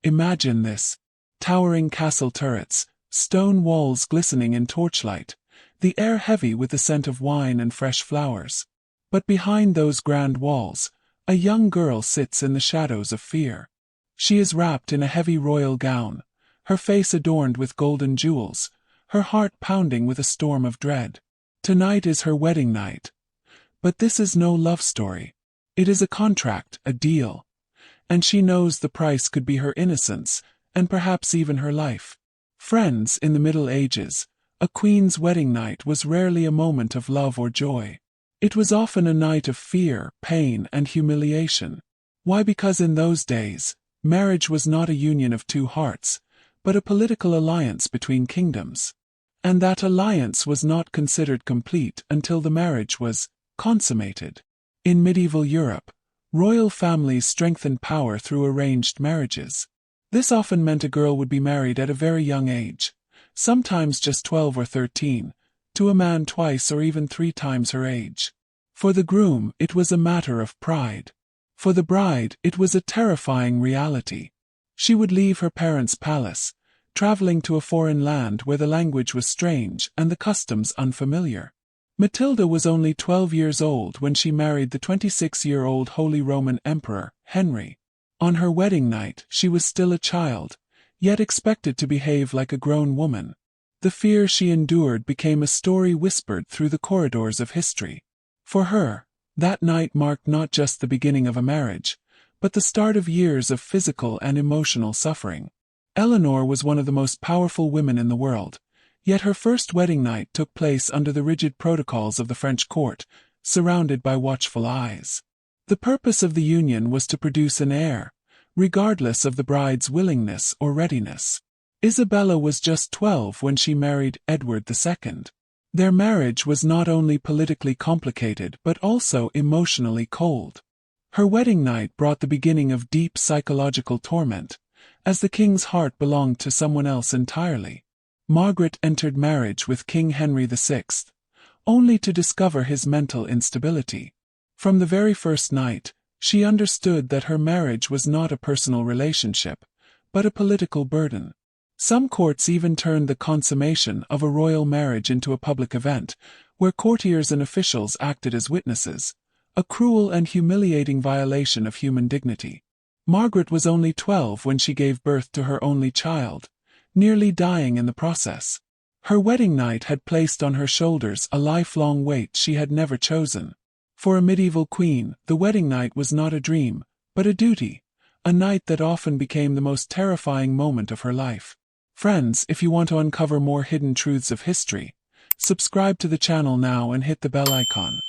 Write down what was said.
Imagine this. Towering castle turrets, stone walls glistening in torchlight, the air heavy with the scent of wine and fresh flowers. But behind those grand walls, a young girl sits in the shadows of fear. She is wrapped in a heavy royal gown, her face adorned with golden jewels, her heart pounding with a storm of dread. Tonight is her wedding night. But this is no love story. It is a contract, a deal. And she knows the price could be her innocence, and perhaps even her life. Friends, in the Middle Ages, a queen's wedding night was rarely a moment of love or joy. It was often a night of fear, pain, and humiliation. Why? Because in those days, marriage was not a union of two hearts, but a political alliance between kingdoms. And that alliance was not considered complete until the marriage was consummated. In medieval Europe, royal families strengthened power through arranged marriages. This often meant a girl would be married at a very young age, sometimes just 12 or 13, to a man twice or even 3 times her age. For the groom, it was a matter of pride. For the bride, it was a terrifying reality. She would leave her parents' palace, traveling to a foreign land where the language was strange and the customs unfamiliar. Matilda was only 12 years old when she married the 26-year-old Holy Roman Emperor, Henry. On her wedding night, she was still a child, yet expected to behave like a grown woman. The fear she endured became a story whispered through the corridors of history. For her, that night marked not just the beginning of a marriage, but the start of years of physical and emotional suffering. Eleanor was one of the most powerful women in the world, yet her first wedding night took place under the rigid protocols of the French court, surrounded by watchful eyes. The purpose of the union was to produce an heir, regardless of the bride's willingness or readiness. Isabella was just 12 when she married Edward II. Their marriage was not only politically complicated but also emotionally cold. Her wedding night brought the beginning of deep psychological torment, as the king's heart belonged to someone else entirely. Margaret entered marriage with King Henry VI, only to discover his mental instability. From the very first night, she understood that her marriage was not a personal relationship, but a political burden. Some courts even turned the consummation of a royal marriage into a public event, where courtiers and officials acted as witnesses, a cruel and humiliating violation of human dignity. Margaret was only 12 when she gave birth to her only child, nearly dying in the process. Her wedding night had placed on her shoulders a lifelong weight she had never chosen. For a medieval queen, the wedding night was not a dream, but a duty, a night that often became the most terrifying moment of her life. Friends, if you want to uncover more hidden truths of history, subscribe to the channel now and hit the bell icon.